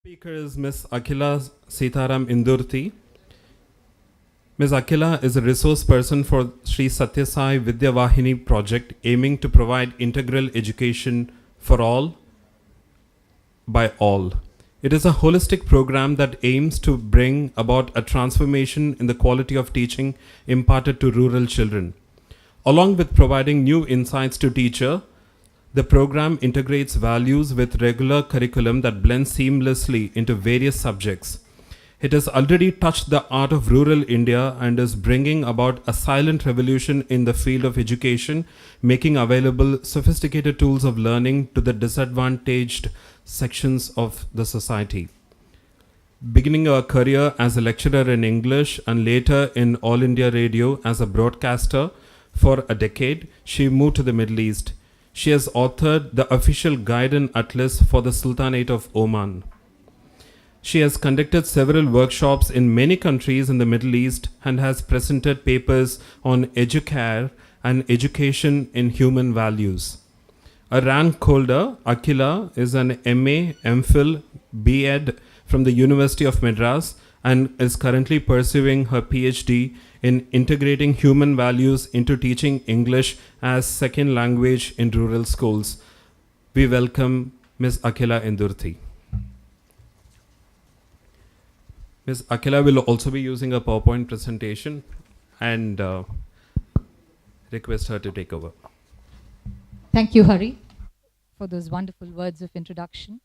Speaker is Ms. Akila Sitaram Indurty. Ms. Akila is a resource person for Sri Sathya Sai Vidya Vahini project aiming to provide integral education for all by all. It is a holistic program that aims to bring about a transformation in the quality of teaching imparted to rural children. Along with providing new insights to teacher, the program integrates values with regular curriculum that blends seamlessly into various subjects. It has already touched the art of rural India and is bringing about a silent revolution in the field of education, making available sophisticated tools of learning to the disadvantaged sections of the society. Beginning her career as a lecturer in English and later in All India Radio as a broadcaster for a decade, she moved to the Middle East. She has authored the official guide and atlas for the Sultanate of Oman. She has conducted several workshops in many countries in the Middle East and has presented papers on educare and education in human values. A rank holder, Akila is an MA, MPhil, B.Ed from the University of Madras and is currently pursuing her PhD in integrating human values into teaching English as second language in rural schools. We welcome Ms. Akila Indurty. Ms. Akila will also be using a PowerPoint presentation and request her to take over. Thank you, Hari, for those wonderful words of introduction.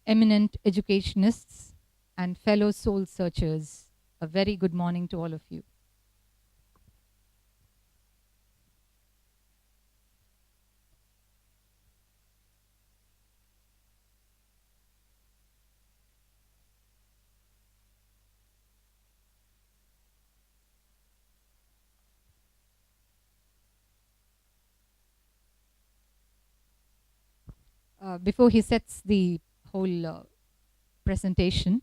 Eminent educationists and fellow soul searchers, a very good morning to all of you. Before he sets the whole presentation,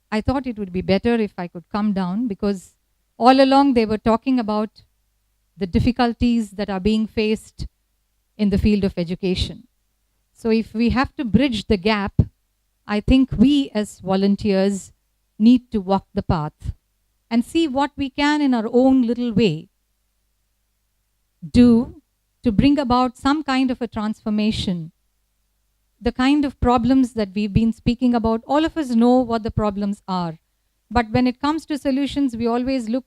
I thought it would be better if I could come down, because all along they were talking about the difficulties that are being faced in the field of education. So if we have to bridge the gap, I think we as volunteers need to walk the path and see what we can in our own little way do to bring about some kind of a transformation. The kind of problems that we've been speaking about, all of us know what the problems are. But when it comes to solutions, we always look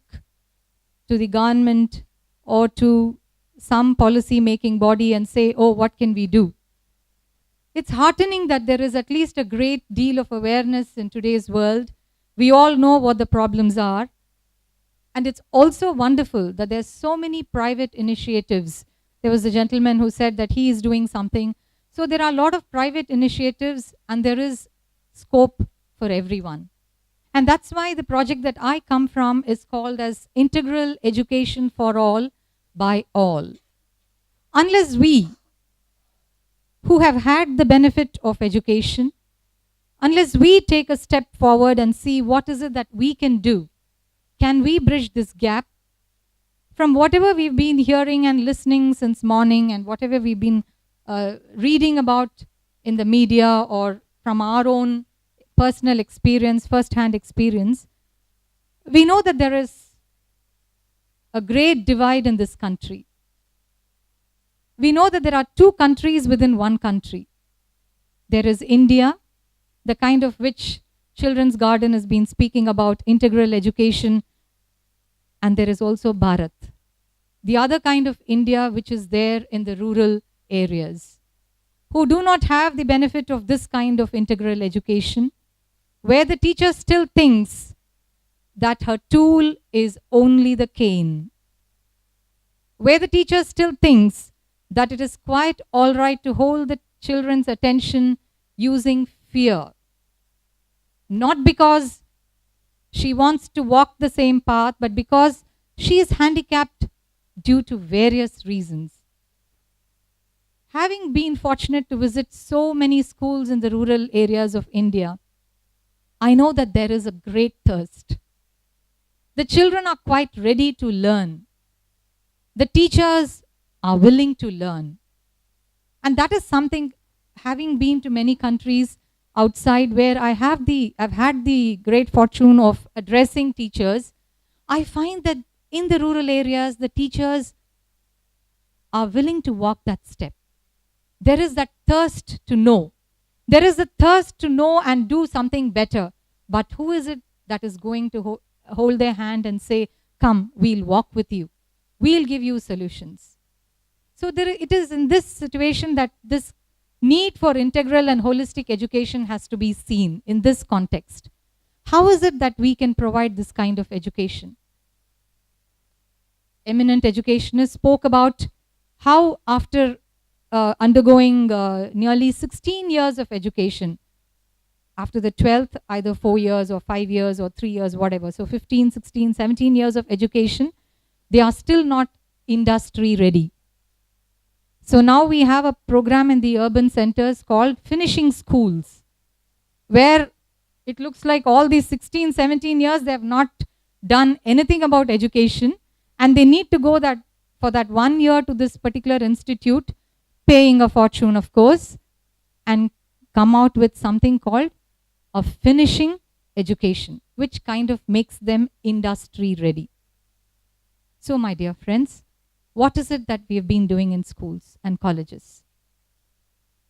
to the government or to some policy making body and say, oh, what can we do? It's heartening that there is at least a great deal of awareness in today's world. We all know what the problems are. And it's also wonderful that there's so many private initiatives. There was a gentleman who said that he is doing something. So there are a lot of private initiatives and there is scope for everyone. And that's why the project that I come from is called as Integral Education for All by All. Unless we, who have had the benefit of education, unless we take a step forward and see what is it that we can do, can we bridge this gap? From whatever we've been hearing and listening since morning and whatever we've been reading about in the media or from our own personal experience, first-hand experience, we know that there is a great divide in this country. We know that there are two countries within one country. There is India, the kind of which Children's Garden has been speaking about, integral education, and there is also Bharat, the other kind of India which is there in the rural areas, who do not have the benefit of this kind of integral education, where the teacher still thinks that her tool is only the cane, where the teacher still thinks that it is quite all right to hold the children's attention using fear, not because she wants to walk the same path, but because she is handicapped due to various reasons. Having been fortunate to visit so many schools in the rural areas of India, I know that there is a great thirst. The children are quite ready to learn. The teachers are willing to learn. And that is something having been to many countries outside where I've had the great fortune of addressing teachers, I find that in the rural areas, the teachers are willing to walk that step. There is that thirst to know. There is a thirst to know and do something better. But who is it that is going to hold their hand and say, come, we'll walk with you. We'll give you solutions. So it is in this situation that this need for integral and holistic education has to be seen in this context. How is it that we can provide this kind of education? Eminent educationists spoke about how after undergoing nearly 16 years of education, after the 12th, either 4 years or 5 years or 3 years, whatever, so 15, 16, 17 years of education, they are still not industry ready. So now we have a program in the urban centers called Finishing Schools, where it looks like all these 16, 17 years they have not done anything about education, and they need to go for that 1 year to this particular institute, paying a fortune, of course, and come out with something called a finishing education, which kind of makes them industry ready. So, my dear friends, what is it that we have been doing in schools and colleges?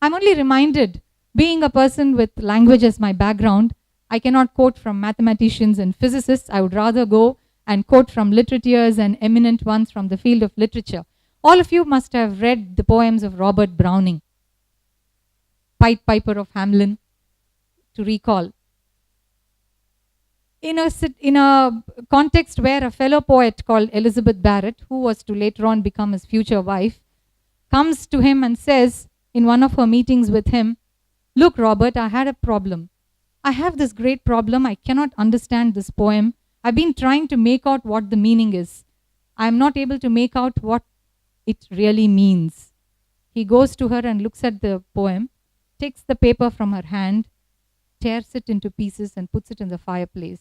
I'm only reminded, being a person with language as my background, I cannot quote from mathematicians and physicists. I would rather go and quote from literateurs and eminent ones from the field of literature. All of you must have read the poems of Robert Browning, Pied Piper of Hamelin, to recall. In a context where a fellow poet called Elizabeth Barrett, who was to later on become his future wife, comes to him and says in one of her meetings with him, look, Robert, I had a problem. I have this great problem. I cannot understand this poem. I've been trying to make out what the meaning is. I'm not able to make out what it really means. He goes to her and looks at the poem, takes the paper from her hand, tears it into pieces and puts it in the fireplace,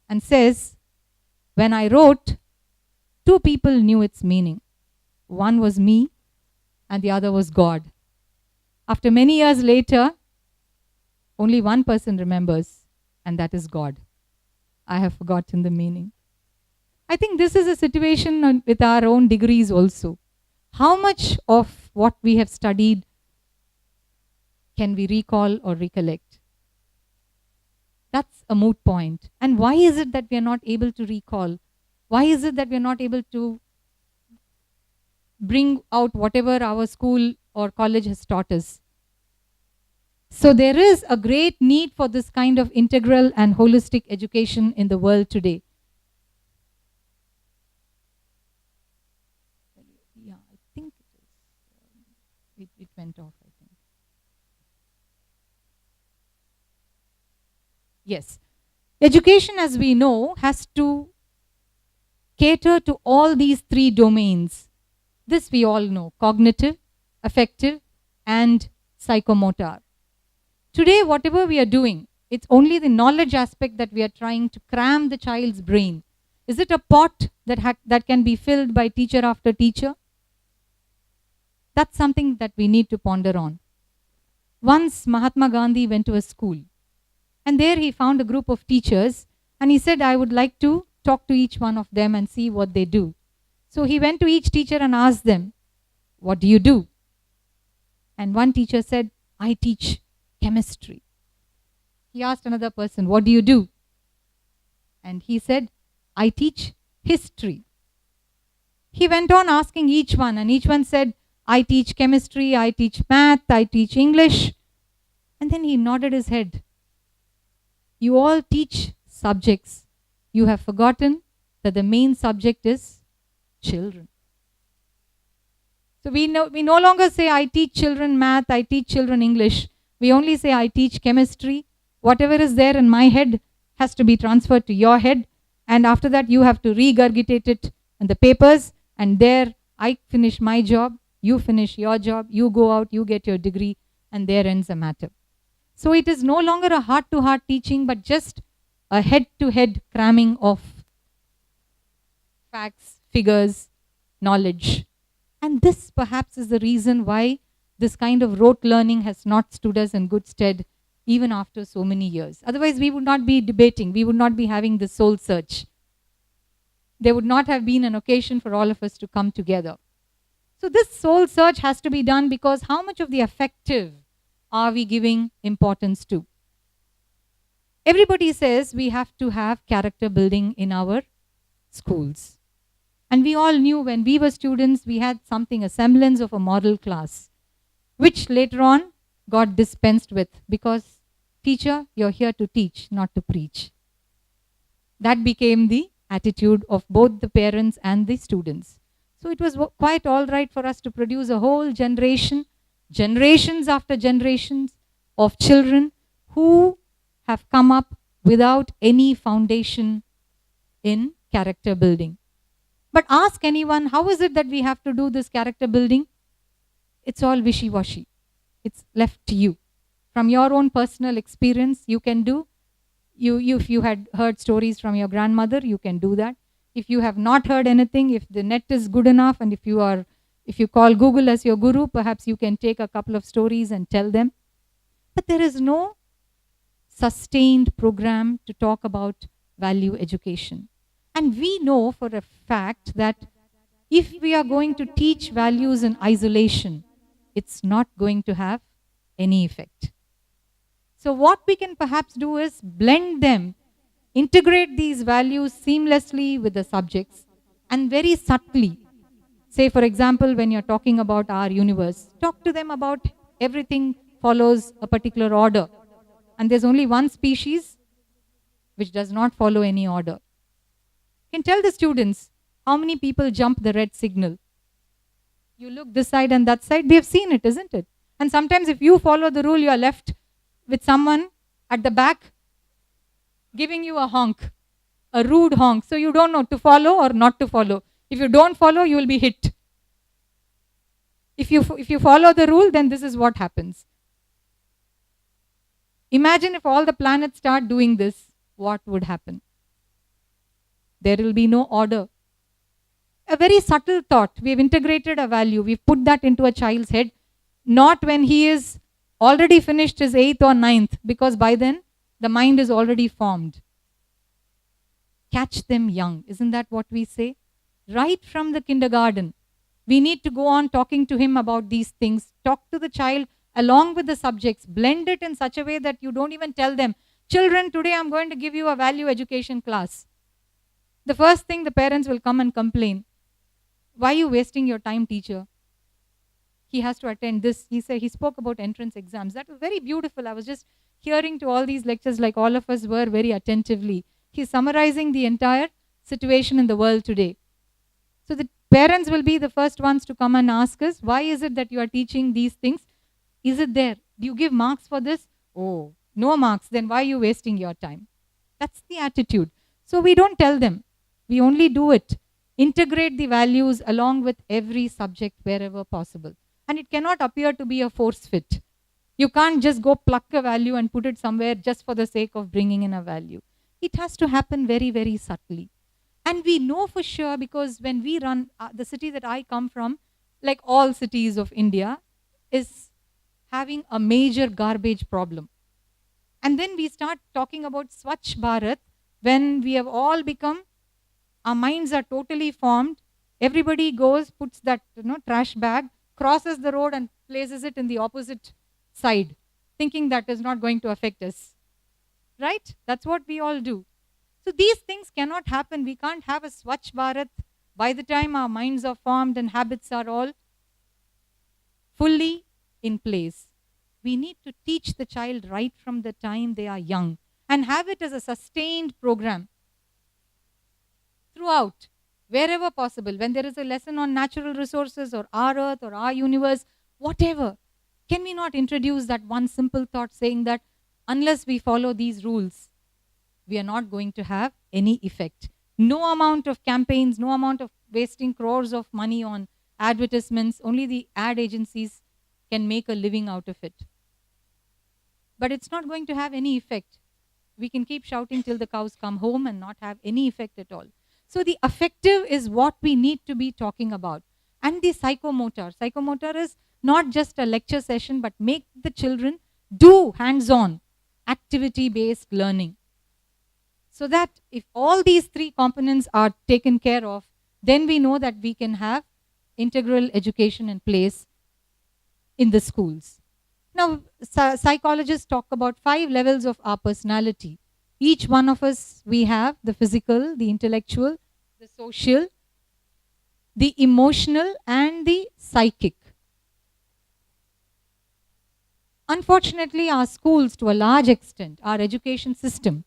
and says, when I wrote, 2 people knew its meaning. One was me and the other was God. After many years later, only one person remembers, and that is God. I have forgotten the meaning. I think this is a situation with our own degrees also. How much of what we have studied can we recall or recollect? That's a moot point. And why is it that we are not able to recall? Why is it that we are not able to bring out whatever our school or college has taught us? So there is a great need for this kind of integral and holistic education in the world today. Yeah, I think it went off, I think. Yes. Education, as we know, has to cater to all these 3 domains. This we all know: cognitive, affective, and psychomotor. Today, whatever we are doing, it's only the knowledge aspect that we are trying to cram the child's brain. Is it a pot that can be filled by teacher after teacher? That's something that we need to ponder on. Once Mahatma Gandhi went to a school, and there he found a group of teachers, and he said, I would like to talk to each one of them and see what they do. So he went to each teacher and asked them, what do you do? And one teacher said, I teach chemistry. He asked another person, what do you do? And he said, I teach history. He went on asking each one, and each one said, I teach chemistry, I teach math, I teach English. And then he nodded his head. You all teach subjects. You have forgotten that the main subject is children. So we no longer say, I teach children math, I teach children English. We only say, I teach chemistry. Whatever is there in my head has to be transferred to your head. And after that, you have to regurgitate it in the papers. And there, I finish my job, you finish your job, you go out, you get your degree, and there ends the matter. So it is no longer a heart-to-heart teaching, but just a head-to-head cramming of facts, figures, knowledge. And this perhaps is the reason why this kind of rote learning has not stood us in good stead even after so many years. Otherwise, we would not be debating, we would not be having this soul search. There would not have been an occasion for all of us to come together. So this soul search has to be done, because how much of the affective are we giving importance to? Everybody says we have to have character building in our schools. And we all knew when we were students, we had something, a semblance of a model class, which later on got dispensed with, because teacher, you're here to teach, not to preach. That became the attitude of both the parents and the students. So it was quite all right for us to produce a whole generation, generations after generations of children who have come up without any foundation in character building. But ask anyone, how is it that we have to do this character building? It's all wishy-washy. It's left to you. From your own personal experience, you can do. If you had heard stories from your grandmother, you can do that. If you have not heard anything, if the net is good enough, and if you call Google as your guru, perhaps you can take a couple of stories and tell them. But there is no sustained program to talk about value education. And we know for a fact that if we are going to teach values in isolation, it's not going to have any effect. So what we can perhaps do is blend them, integrate these values seamlessly with the subjects, and very subtly. Say, for example, when you're talking about our universe, talk to them about everything follows a particular order. And there's only one species which does not follow any order. You can tell the students how many people jump the red signal. You look this side and that side, they've seen it, isn't it? And sometimes if you follow the rule, you are left with someone at the back giving you a honk, a rude honk. So you don't know to follow or not to follow. If you don't follow, you will be hit. If you follow the rule, then this is what happens. Imagine if all the planets start doing this, what would happen? There will be no order. A very subtle thought. We've integrated a value. We've put that into a child's head, not when he is already finished his 8th or 9th, because by then the mind is already formed. Catch them young. Isn't that what we say? Right from the kindergarten, we need to go on talking to him about these things. Talk to the child along with the subjects. Blend it in such a way that you don't even tell them, children, today I'm going to give you a value education class. The first thing the parents will come and complain. Why are you wasting your time, teacher? He has to attend this. He spoke about entrance exams. That was very beautiful. I was just hearing to all these lectures like all of us were very attentively. He's summarizing the entire situation in the world today. So the parents will be the first ones to come and ask us, why is it that you are teaching these things? Is it there? Do you give marks for this? Oh, no marks. Then why are you wasting your time? That's the attitude. So we don't tell them. We only do it. Integrate the values along with every subject wherever possible. And it cannot appear to be a force fit. You can't just go pluck a value and put it somewhere just for the sake of bringing in a value. It has to happen very, very subtly. And we know for sure, because when we run, the city that I come from, like all cities of India, is having a major garbage problem. And then we start talking about Swachh Bharat when we have all become, our minds are totally formed. Everybody goes, puts that trash bag, crosses the road and places it in the opposite side, thinking that is not going to affect us. Right? That's what we all do. So these things cannot happen. We can't have a Swachh Bharat by the time our minds are formed and habits are all fully in place. We need to teach the child right from the time they are young and have it as a sustained program throughout, wherever possible. When there is a lesson on natural resources or our earth or our universe, whatever, can we not introduce that one simple thought saying that unless we follow these rules, we are not going to have any effect. No amount of campaigns, no amount of wasting crores of money on advertisements, only the ad agencies can make a living out of it. But it's not going to have any effect. We can keep shouting till the cows come home and not have any effect at all. So the affective is what we need to be talking about. And the psychomotor. Psychomotor is not just a lecture session, but make the children do hands-on, activity-based learning. So that if all these three components are taken care of, then we know that we can have integral education in place in the schools. Now, psychologists talk about 5 levels of our personality. Each one of us, we have the physical, the intellectual, the social, the emotional, and the psychic. Unfortunately, our schools, to a large extent, our education system,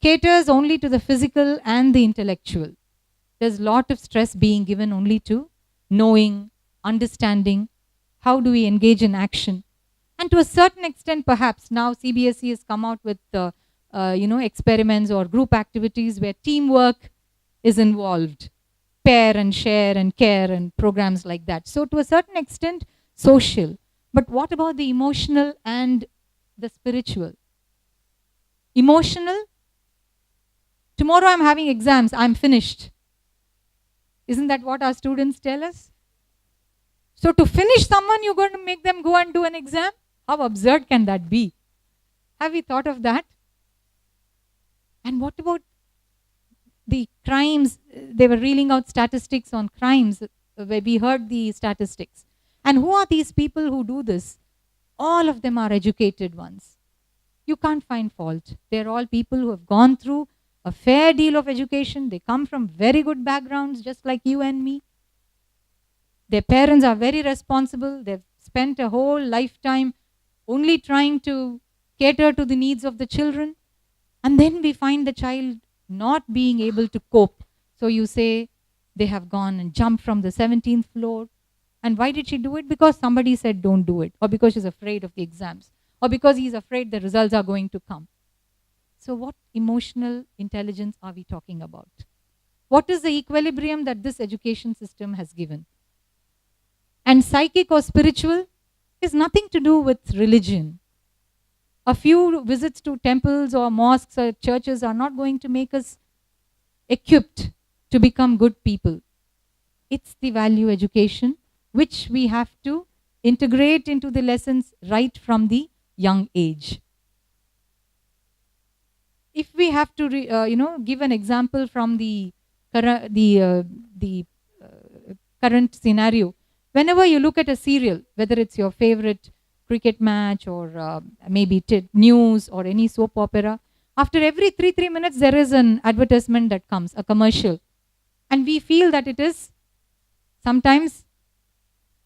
caters only to the physical and the intellectual. There's a lot of stress being given only to knowing, understanding, how do we engage in action. And to a certain extent, perhaps, now CBSE has come out with experiments or group activities where teamwork is involved, pair and share and care and programs like that. So to a certain extent, social. But what about the emotional and the spiritual? Emotional, tomorrow I'm having exams, I'm finished. Isn't that what our students tell us? So to finish someone, you're going to make them go and do an exam? How absurd can that be? Have you thought of that? And what about the crimes? They were reeling out statistics on crimes, where we heard the statistics. And who are these people who do this? All of them are educated ones. You can't find fault. They're all people who have gone through a fair deal of education. They come from very good backgrounds, just like you and me. Their parents are very responsible. They've spent a whole lifetime only trying to cater to the needs of the children. And then we find the child not being able to cope. So you say they have gone and jumped from the 17th floor. And why did she do it? Because somebody said don't do it, or because she's afraid of the exams, or because he's afraid the results are going to come. So what emotional intelligence are we talking about? What is the equilibrium that this education system has given? And psychic or spiritual is nothing to do with religion. A few visits to temples or mosques or churches are not going to make us equipped to become good people. It's the value education which we have to integrate into the lessons right from the young age. If we have to, give an example from the current scenario, whenever you look at a serial, whether it's your favorite cricket match or maybe news or any soap opera, after every 3 minutes there is an advertisement that comes, a commercial. And we feel that it is sometimes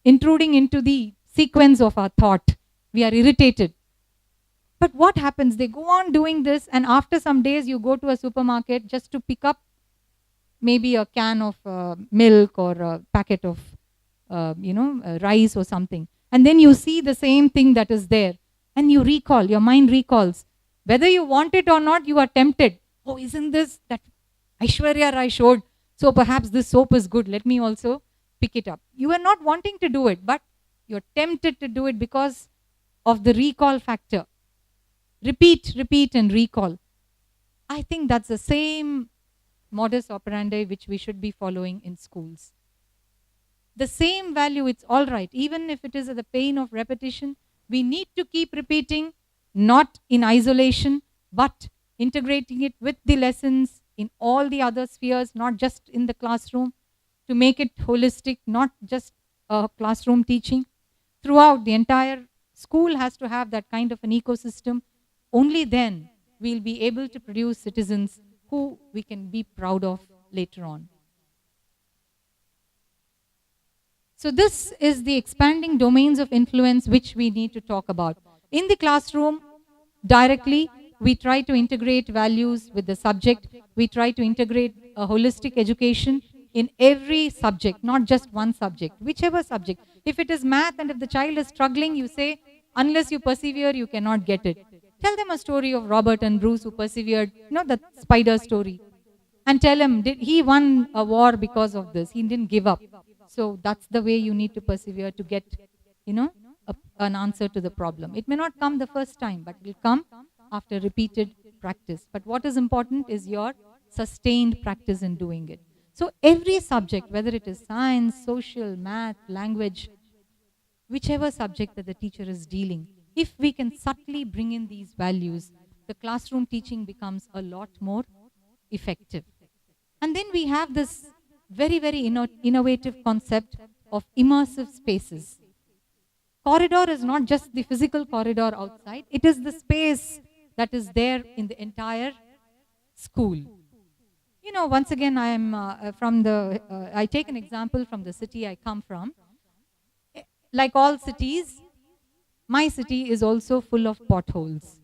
intruding into the sequence of our thought. We are irritated. But what happens? They go on doing this, and after some days you go to a supermarket just to pick up maybe a can of milk or a packet of rice or something. And then you see the same thing that is there. And you recall, your mind recalls. Whether you want it or not, you are tempted. Oh, isn't this that Aishwarya Rai showed? So perhaps this soap is good. Let me also pick it up. You are not wanting to do it, but you're tempted to do it because of the recall factor. Repeat, and recall. I think that's the same modus operandi which we should be following in schools. The same value, it's all right. Even if it is at the pain of repetition, we need to keep repeating, not in isolation, but integrating it with the lessons in all the other spheres, not just in the classroom, to make it holistic, not just classroom teaching. Throughout the entire school has to have that kind of an ecosystem. Only then we'll be able to produce citizens who we can be proud of later on. So this is the expanding domains of influence which we need to talk about. In the classroom, directly, we try to integrate values with the subject. We try to integrate a holistic education in every subject, not just one subject, whichever subject. If it is math and if the child is struggling, you say, unless you persevere, you cannot get it. Tell them a story of Robert and Bruce who persevered, the spider story. And tell him, he won a war because of this. He didn't give up. So that's the way you need to persevere to get, an answer to the problem. It may not come the first time, but it will come after repeated practice. But what is important is your sustained practice in doing it. So every subject, whether it is science, social, math, language, whichever subject that the teacher is dealing. If we can subtly bring in these values, the classroom teaching becomes a lot more effective. And then we have this very, very innovative concept of immersive spaces. Corridor is not just the physical corridor outside, it is the space that is there in the entire school. You know, once again, I am I take an example from the city I come from. Like all cities, my city is also full of potholes.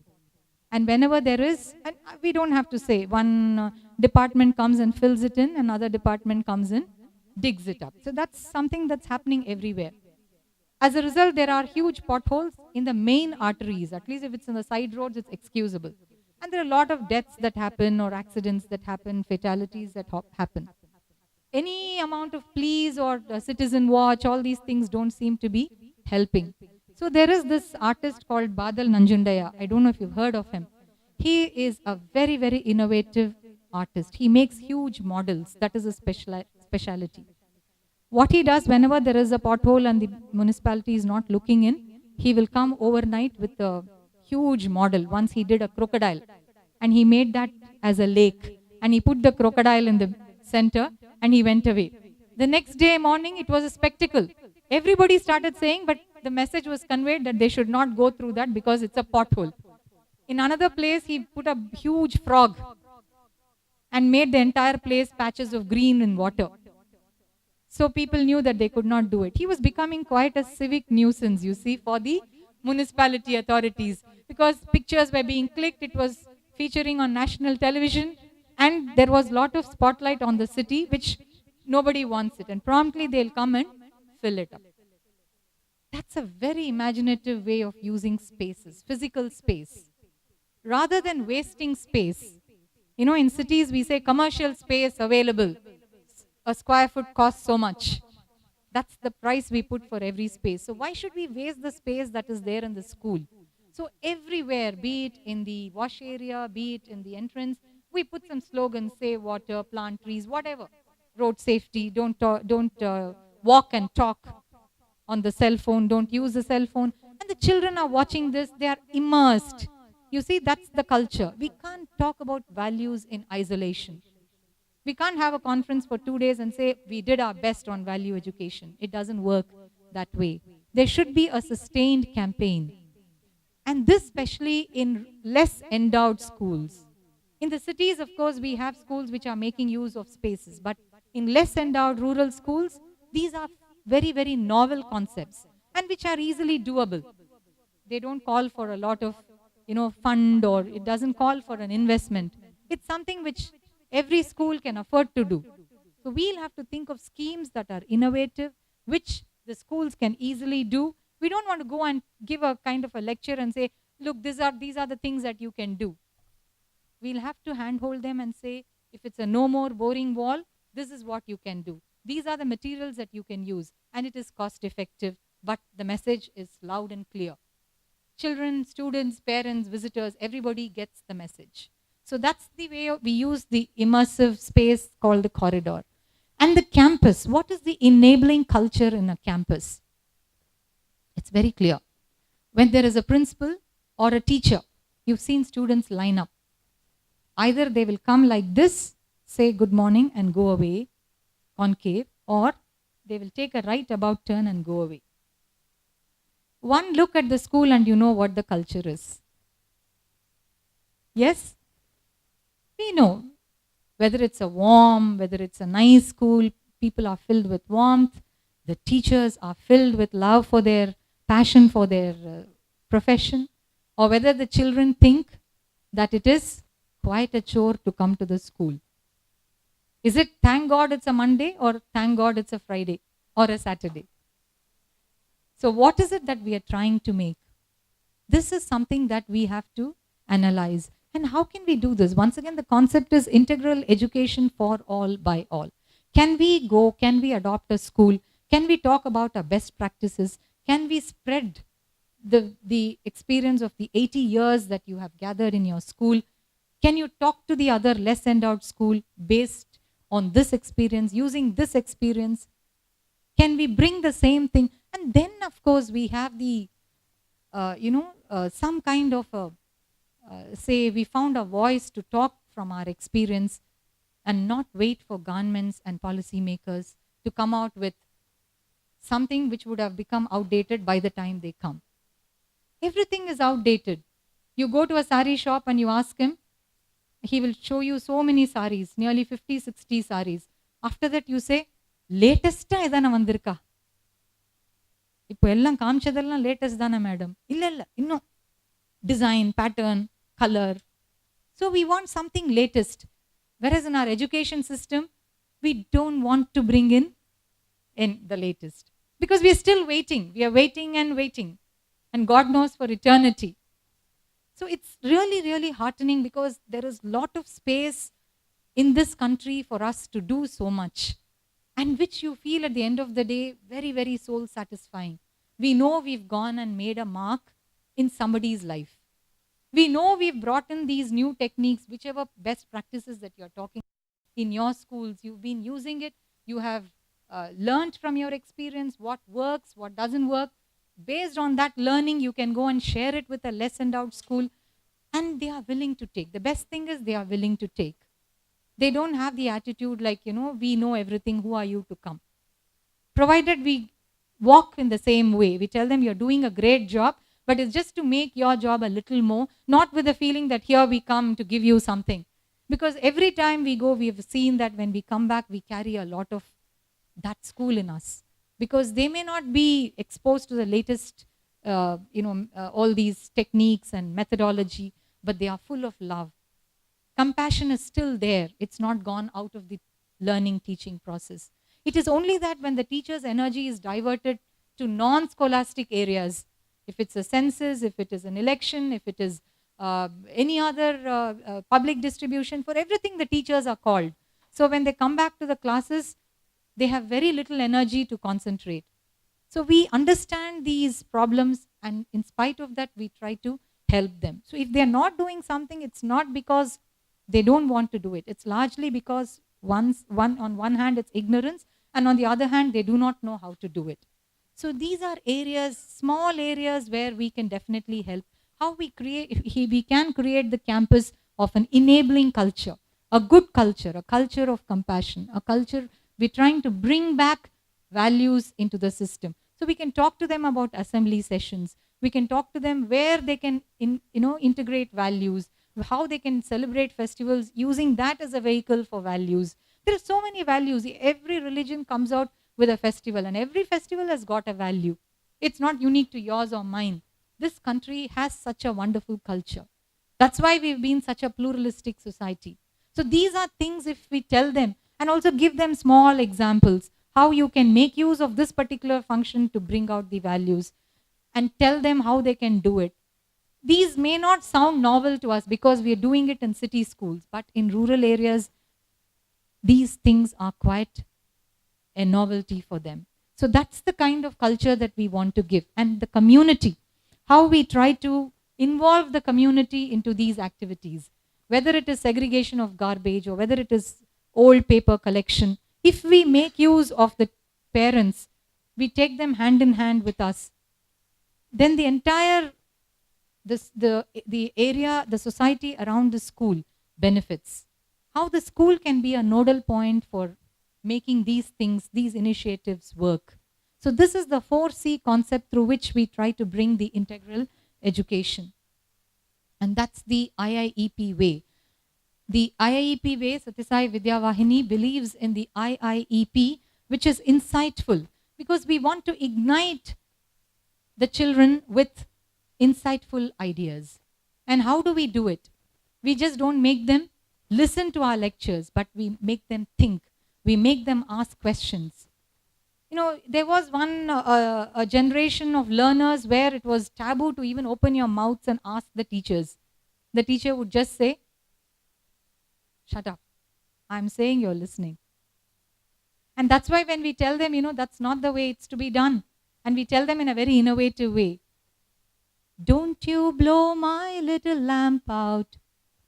And whenever there is, and we don't have to say, one department comes and fills it in, another department comes in, digs it up. So that's something that's happening everywhere. As a result, there are huge potholes in the main arteries. At least if it's in the side roads, it's excusable. And there are a lot of deaths that happen or accidents that happen, fatalities that happen. Any amount of pleas or citizen watch, all these things don't seem to be helping. So there is this artist called Badal Nanjundaya. I don't know if you've heard of him. He is a very, very innovative artist. He makes huge models. That is a speciality. What he does whenever there is a pothole and the municipality is not looking in, he will come overnight with a huge model. Once he did a crocodile and he made that as a lake and he put the crocodile in the center and he went away. The next day morning, it was a spectacle. Everybody started saying, but the message was conveyed that they should not go through that because it's a pothole. In another place, he put a huge frog and made the entire place patches of green and water. So people knew that they could not do it. He was becoming quite a civic nuisance, you see, for the municipality authorities, because pictures were being clicked, it was featuring on national television, and there was a lot of spotlight on the city, which nobody wants it. And promptly they'll come and fill it up. That's a very imaginative way of using spaces, physical space. Rather than wasting space, you know, in cities we say commercial space available. A square foot costs so much. That's the price we put for every space. So why should we waste the space that is there in the school? So everywhere, be it in the wash area, be it in the entrance, we put some slogans, say water, plant trees, whatever. Road safety, don't walk and talk on the cell phone, don't use the cell phone. And the children are watching this, they are immersed. You see, that's the culture. We can't talk about values in isolation. We can't have a conference for 2 days and say, we did our best on value education. It doesn't work that way. There should be a sustained campaign. And this especially in less endowed schools. In the cities, of course, we have schools which are making use of spaces. But in less endowed rural schools, these are very, very novel concepts and which are easily doable. They don't call for a lot of, fund, or it doesn't call for an investment. It's something which every school can afford to do. So we'll have to think of schemes that are innovative, which the schools can easily do. We don't want to go and give a kind of a lecture and say, look, these are the things that you can do. We'll have to handhold them and say, if it's a no more boring wall, this is what you can do. These are the materials that you can use, and it is cost effective, but the message is loud and clear. Children, students, parents, visitors, everybody gets the message. So that's the way we use the immersive space called the corridor. And the campus, what is the enabling culture in a campus? It's very clear. When there is a principal or a teacher, you've seen students line up. Either they will come like this, say good morning and go away, concave, or they will take a right about turn and go away. One look at the school and you know what the culture is. Yes? We know whether it's a warm, whether it's a nice school, people are filled with warmth, the teachers are filled with love for their passion for their profession, or whether the children think that it is quite a chore to come to the school. Is it thank God it's a Monday, or thank God it's a Friday or a Saturday? So what is it that we are trying to make? This is something that we have to analyze. And how can we do this? Once again, the concept is integral education for all by all. Can we adopt a school? Can we talk about our best practices? Can we spread the experience of the 80 years that you have gathered in your school? Can you talk to the other less endowed school based on this experience, using this experience? Can we bring the same thing? And then, of course, we have the, some kind of say we found a voice to talk from our experience and not wait for governments and policymakers to come out with something which would have become outdated by the time they come. Everything is outdated. You go to a sari shop and you ask him, he will show you so many saris, nearly 50, 60 saris. After that you say, latest idana vandirka. இப்போ எல்லாம் காமிச்சதெல்லாம் latest தானே madam? இல்லை இல்லை, இன்னும் design, pattern, colour. So we want something latest. Whereas in our education system, we don't want to bring in the latest. Because we are still waiting. We are waiting and waiting. And God knows for eternity. So it's really, really heartening because there is a lot of space in this country for us to do so much. And which you feel at the end of the day very, very soul satisfying. We know we've gone and made a mark in somebody's life. We know we've brought in these new techniques, whichever best practices that you're talking in your schools, you've been using it, you have learned from your experience what works, what doesn't work. Based on that learning, you can go and share it with a less endowed school, and they are willing to take. The best thing is they are willing to take. They don't have the attitude like, we know everything, who are you to come? Provided we walk in the same way. We tell them you're doing a great job, but it's just to make your job a little more, not with the feeling that here we come to give you something. Because every time we go, we've seen that when we come back, we carry a lot of that school in us. Because they may not be exposed to the latest, all these techniques and methodology, but they are full of love. Compassion is still there. It's not gone out of the learning teaching process. It is only that when the teacher's energy is diverted to non-scholastic areas, if it's a census, if it is an election, if it is any other public distribution, for everything the teachers are called. So when they come back to the classes, they have very little energy to concentrate. So we understand these problems, and in spite of that, we try to help them. So if they're not doing something, it's not because they don't want to do it. It's largely because on one hand, it's ignorance, and on the other hand, they do not know how to do it. So these are areas, small areas where we can definitely help. How we can create the campus of an enabling culture, a good culture, a culture of compassion, a culture we're trying to bring back values into the system. So we can talk to them about assembly sessions. We can talk to them where they can integrate values, how they can celebrate festivals using that as a vehicle for values. There are so many values. Every religion comes out with a festival, and every festival has got a value. It's not unique to yours or mine. This country has such a wonderful culture. That's why we've been such a pluralistic society. So these are things, if we tell them, and also give them small examples, how you can make use of this particular function to bring out the values, and tell them how they can do it. These may not sound novel to us because we are doing it in city schools, but in rural areas, these things are quite a novelty for them. So that's the kind of culture that we want to give. And the community, how we try to involve the community into these activities, whether it is segregation of garbage or whether it is old paper collection. If we make use of the parents, we take them hand in hand with us, then the entire the area, the society around the school benefits. How the school can be a nodal point for making these things, these initiatives work. So this is the 4C concept through which we try to bring the integral education. And that's the IIEP way. The IIEP way, Sathya Vidya Vahini believes in the IIEP, which is insightful, because we want to ignite the children with insightful ideas. And how do we do it? We just don't make them listen to our lectures, but we make them think. We make them ask questions. There was a generation of learners where it was taboo to even open your mouths and ask the teachers. The teacher would just say, shut up. I'm saying you're listening. And that's why when we tell them, that's not the way it's to be done. And we tell them in a very innovative way. Don't you blow my little lamp out.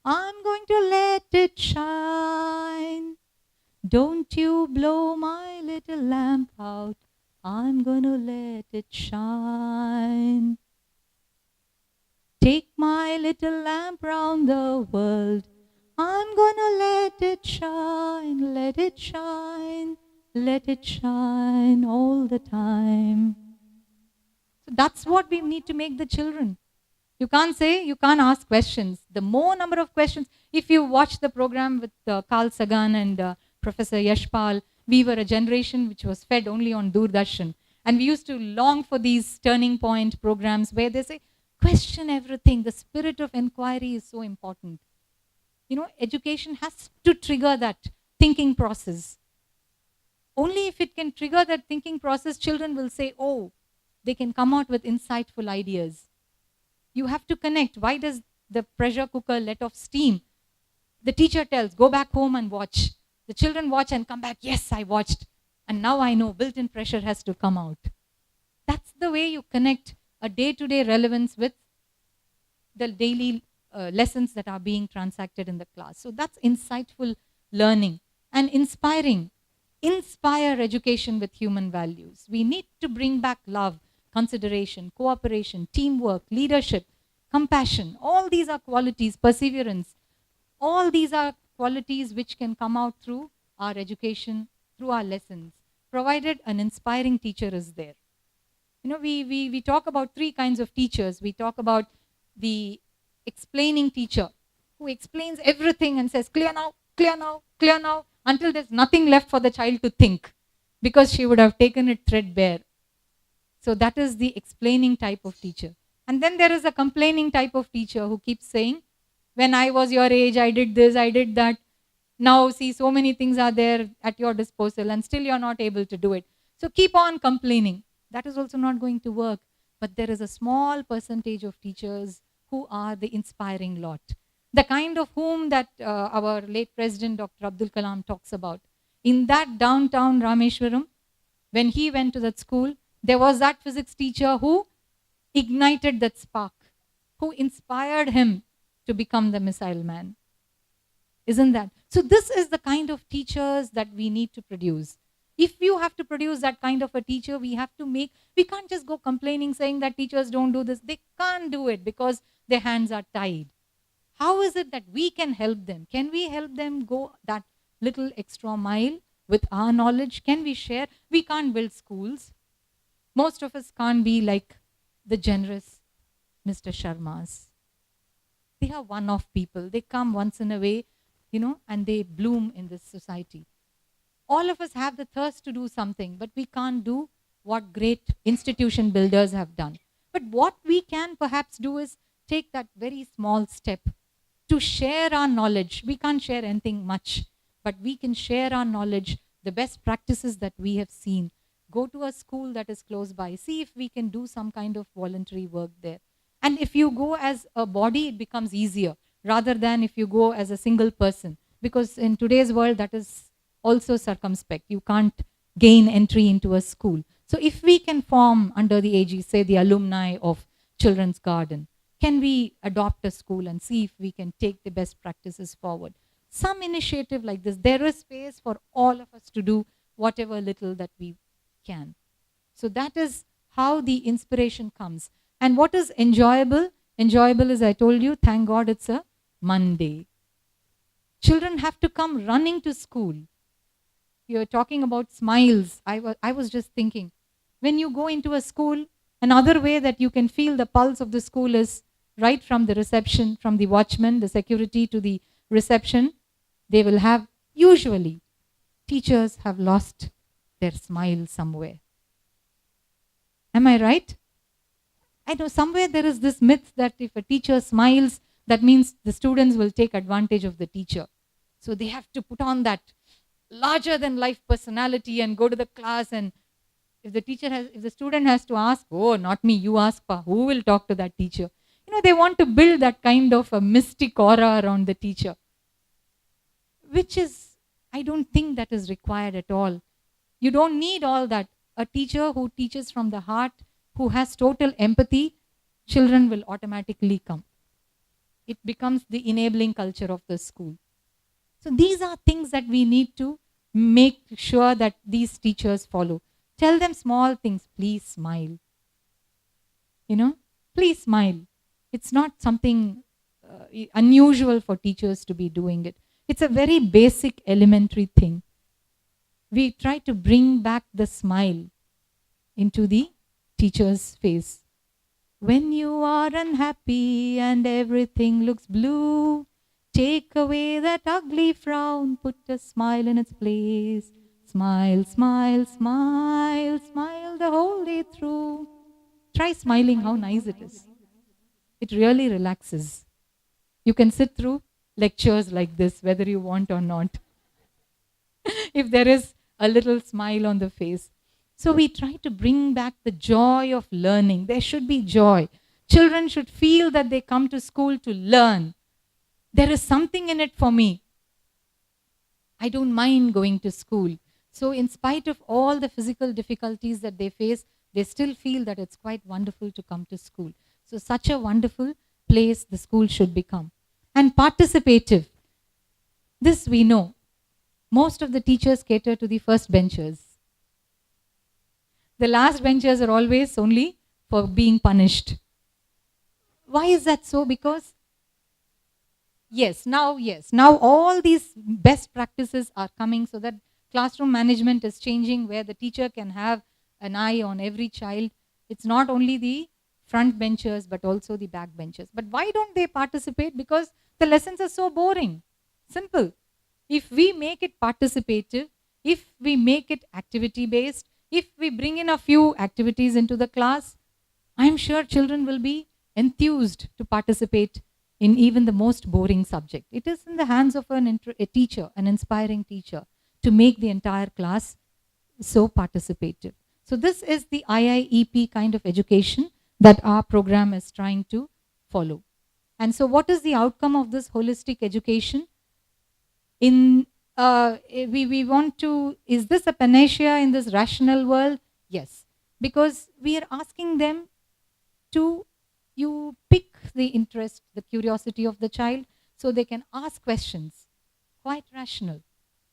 I'm going to let it shine. Don't you blow my little lamp out. I'm gonna let it shine. Take my little lamp round the world. I'm gonna let it shine, let it shine, let it shine all the time. So that's what we need to make the children. You can't say, you can't ask questions. The more number of questions, if you watch the program with Carl Sagan and Professor Yashpal, we were a generation which was fed only on Doordarshan. And we used to long for these turning point programs where they say, question everything. The spirit of inquiry is so important. You know, education has to trigger that thinking process. Only if it can trigger that thinking process, children will say, oh, they can come out with insightful ideas. You have to connect. Why does the pressure cooker let off steam? The teacher tells, go back home and watch. The children watch and come back, yes, I watched. And now I know built-in pressure has to come out. That's the way you connect a day-to-day relevance with the daily lessons that are being transacted in the class. So that's insightful learning and inspiring. Inspire education with human values. We need to bring back love, consideration, cooperation, teamwork, leadership, compassion. All these are qualities, perseverance. All these are qualities which can come out through our education, through our lessons, provided an inspiring teacher is there. You know, we talk about three kinds of teachers. We talk about the explaining teacher who explains everything and says, clear now, clear now, clear now, until there's nothing left for the child to think because she would have taken it threadbare. So that is the explaining type of teacher. And then there is a complaining type of teacher who keeps saying, when I was your age, I did this, I did that. Now, see, so many things are there at your disposal and still you're not able to do it. So keep on complaining. That is also not going to work. But there is a small percentage of teachers who are the inspiring lot. The kind of whom that our late President Dr. Abdul Kalam talks about. In that downtown Rameshwaram, when he went to that school, there was that physics teacher who ignited that spark, who inspired him to become the missile man. Isn't that? So this is the kind of teachers that we need to produce. If you have to produce that kind of a teacher, we can't just go complaining saying that teachers don't do this. They can't do it because their hands are tied. How is it that we can help them? Can we help them go that little extra mile with our knowledge? Can we share? We can't build schools. Most of us can't be like the generous Mr. Sharmas. They are one-off people. They come once in a way, you know, and they bloom in this society. All of us have the thirst to do something, but we can't do what great institution builders have done. But what we can perhaps do is take that very small step to share our knowledge. We can't share anything much, but we can share our knowledge, the best practices that we have seen. Go to a school that is close by. See if we can do some kind of voluntary work there. And if you go as a body, it becomes easier rather than if you go as a single person. Because in today's world, that is also circumspect. You can't gain entry into a school. So if we can form under the AG, say the alumni of Children's Garden, can we adopt a school and see if we can take the best practices forward? Some initiative like this, there is space for all of us to do whatever little that we can. So that is how the inspiration comes. And what is enjoyable? Enjoyable is, I told you, thank God it's a Monday. Children have to come running to school. You're talking about smiles. I was just thinking, when you go into a school, another way that you can feel the pulse of the school is right from the reception, from the watchman, the security to the reception. They will have, usually, teachers have lost their smile somewhere. Am I right? I know somewhere there is this myth that if a teacher smiles, that means the students will take advantage of the teacher. So they have to put on that larger than life personality and go to the class, and if the student has to ask, oh, not me, you ask, pa, who will talk to that teacher? You know, they want to build that kind of a mystic aura around the teacher, which is, I don't think that is required at all. You don't need all that. A teacher who teaches from the heart, who has total empathy, children will automatically come. It becomes the enabling culture of the school. So these are things that we need to make sure that these teachers follow. Tell them small things. Please smile. Please smile. It's not something unusual for teachers to be doing it. It's a very basic, elementary thing. We try to bring back the smile into the teacher's face. When you are unhappy and everything looks blue, take away that ugly frown, put a smile in its place. Smile, smile, smile, smile the whole day through. Try smiling, how nice it is. It really relaxes. You can sit through lectures like this, whether you want or not, if there is a little smile on the face. So we try to bring back the joy of learning. There should be joy. Children should feel that they come to school to learn. There is something in it for me. I don't mind going to school. So in spite of all the physical difficulties that they face, they still feel that it's quite wonderful to come to school. So such a wonderful place the school should become. And participative. This we know. Most of the teachers cater to the first benchers. The last benchers are always only for being punished. Why is that so? Because now all these best practices are coming, so that classroom management is changing, where the teacher can have an eye on every child. It's not only the front benchers but also the back benchers. But why don't they participate? Because the lessons are so boring. Simple. If we make it participative, if we make it activity based, if we bring in a few activities into the class, I'm sure children will be enthused to participate in even the most boring subject. It is in the hands of a teacher, an inspiring teacher, to make the entire class so participative. So this is the IIEP kind of education that our program is trying to follow. And so what is the outcome of this holistic education? We want to, is this a panacea in this rational world? Yes, because we are asking them to, you pick the interest, the curiosity of the child, so they can ask questions, quite rational.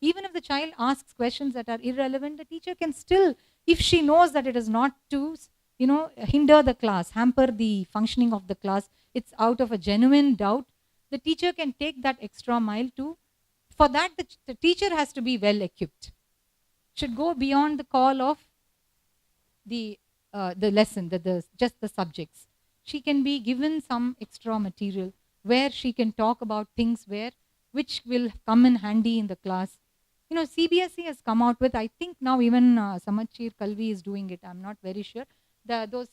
Even if the child asks questions that are irrelevant, the teacher can still, if she knows that it is not to, hinder the class, hamper the functioning of the class, it's out of a genuine doubt, the teacher can take that extra mile to. For that, the teacher has to be well equipped. Should go beyond the call of the lesson, just the subjects. She can be given some extra material where she can talk about things which will come in handy in the class. CBSE has come out with, I think now even Samachir Kalvi is doing it, I'm not very sure. Those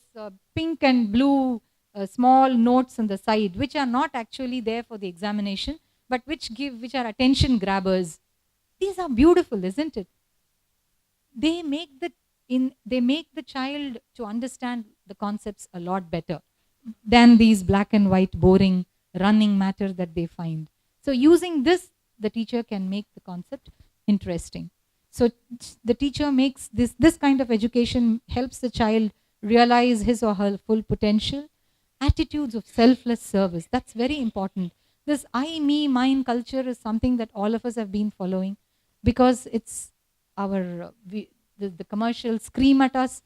pink and blue small notes on the side, which are not actually there for the examination, but which are attention grabbers. These are beautiful, isn't it? They make the child to understand the concepts a lot better than these black and white boring running matter that they find. So using this, the teacher can make the concept interesting. So the teacher makes this kind of education, helps the child realize his or her full potential. Attitudes of selfless service, that's very important. This I, me, mine culture is something that all of us have been following, because it's the commercials scream at us,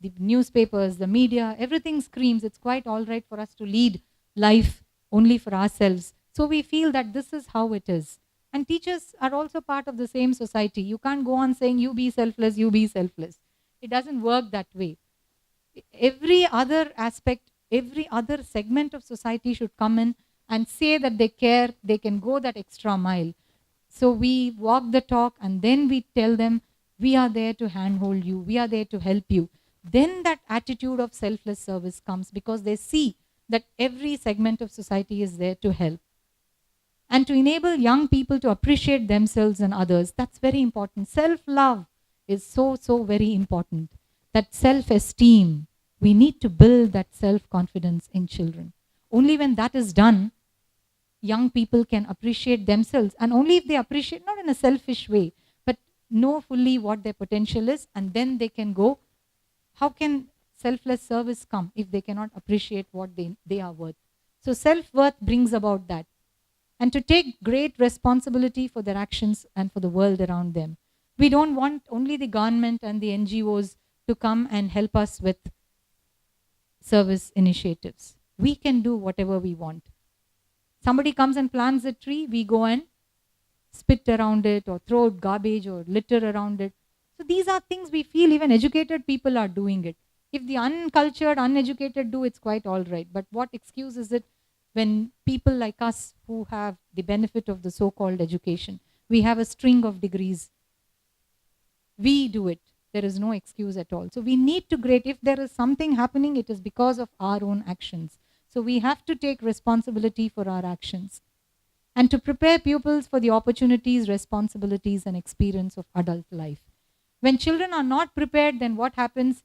the newspapers, the media, everything screams. It's quite all right for us to lead life only for ourselves. So we feel that this is how it is. And teachers are also part of the same society. You can't go on saying, you be selfless, you be selfless. It doesn't work that way. Every other aspect, every other segment of society should come in and say that they care, they can go that extra mile. So we walk the talk, and then we tell them, we are there to handhold you, we are there to help you. Then that attitude of selfless service comes, because they see that every segment of society is there to help. And to enable young people to appreciate themselves and others, that's very important. Self-love is so, so very important. That self-esteem, we need to build that self-confidence in children. Only when that is done, young people can appreciate themselves. And only if they appreciate, not in a selfish way, but know fully what their potential is, and then they can go. How can selfless service come if they cannot appreciate what they are worth? So self-worth brings about that. And to take great responsibility for their actions and for the world around them. We don't want only the government and the NGOs to come and help us with service initiatives. We can do whatever we want. Somebody comes and plants a tree, we go and spit around it or throw garbage or litter around it. So these are things we feel even educated people are doing it. If the uncultured, uneducated do, it's quite all right. But what excuse is it when people like us who have the benefit of the so-called education, we have a string of degrees, we do it. There is no excuse at all. So we need to create, if there is something happening, it is because of our own actions. So we have to take responsibility for our actions and to prepare pupils for the opportunities, responsibilities, and experience of adult life. When children are not prepared, then what happens?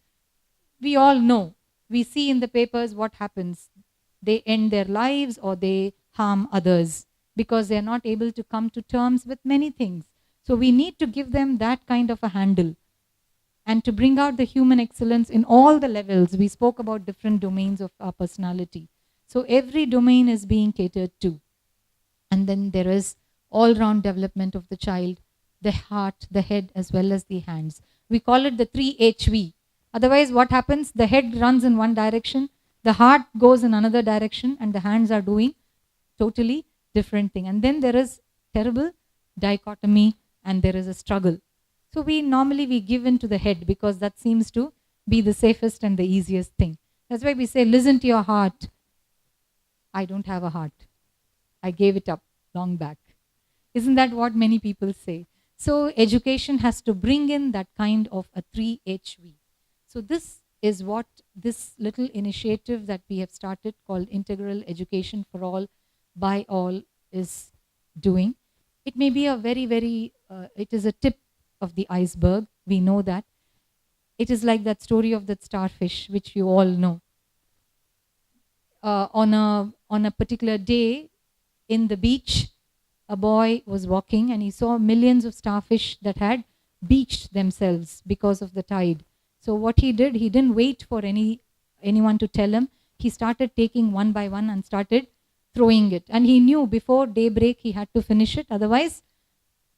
We all know. We see in the papers what happens. They end their lives or they harm others because they are not able to come to terms with many things. So we need to give them that kind of a handle and to bring out the human excellence in all the levels. We spoke about different domains of our personality. So every domain is being catered to. And then there is all-round development of the child, the heart, the head, as well as the hands. We call it the 3HV. Otherwise, what happens? The head runs in one direction, the heart goes in another direction, and the hands are doing totally different thing. And then there is terrible dichotomy and there is a struggle. So we normally give in to the head because that seems to be the safest and the easiest thing. That's why we say, listen to your heart. I don't have a heart. I gave it up long back. Isn't that what many people say? So education has to bring in that kind of a 3HV. So this is what this little initiative that we have started called Integral Education for All, by all, is doing. It may be a very, very, it is a tip of the iceberg. We know that. It is like that story of that starfish, which you all know. On a particular day in the beach, a boy was walking and he saw millions of starfish that had beached themselves because of the tide. So what he did, he didn't wait for anyone to tell him. He started taking one by one and started throwing it. And he knew before daybreak he had to finish it. Otherwise,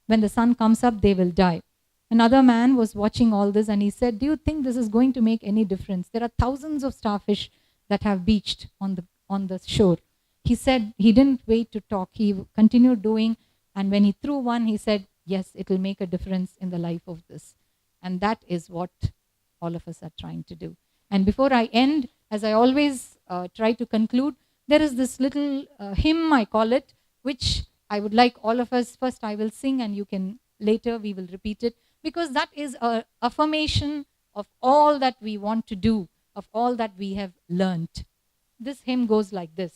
when the sun comes up, they will die. Another man was watching all this and he said, do you think this is going to make any difference? There are thousands of starfish that have beached on the shore. He said he didn't wait to talk. He continued doing. And when he threw one, he said, yes, it will make a difference in the life of this. And that is what all of us are trying to do. And before I end, as I always try to conclude, there is this little hymn, I call it, which I would like all of us, first I will sing and you can, later we will repeat it, because that is an affirmation of all that we want to do, of all that we have learnt. This hymn goes like this.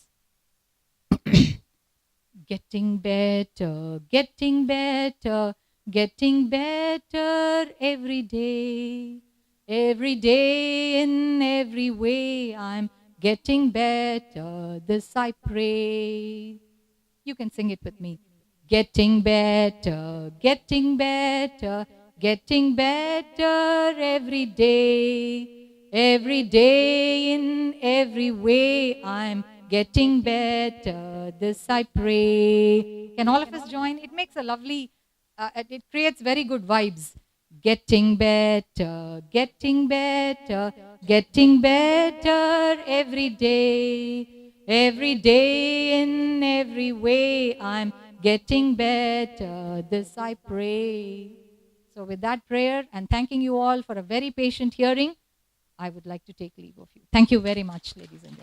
Getting better, getting better, getting better every day. Every day in every way I'm getting better, this I pray. You can sing it with me. Getting better, getting better, getting better every day. Every day in every way I'm getting better, this I pray. Can all of us join? It makes a lovely, it creates very good vibes. Getting better, getting better, getting better every day. Every day in every way I'm getting better, this I pray. So with that prayer and thanking you all for a very patient hearing, I would like to take leave of you. Thank you very much, ladies and gentlemen.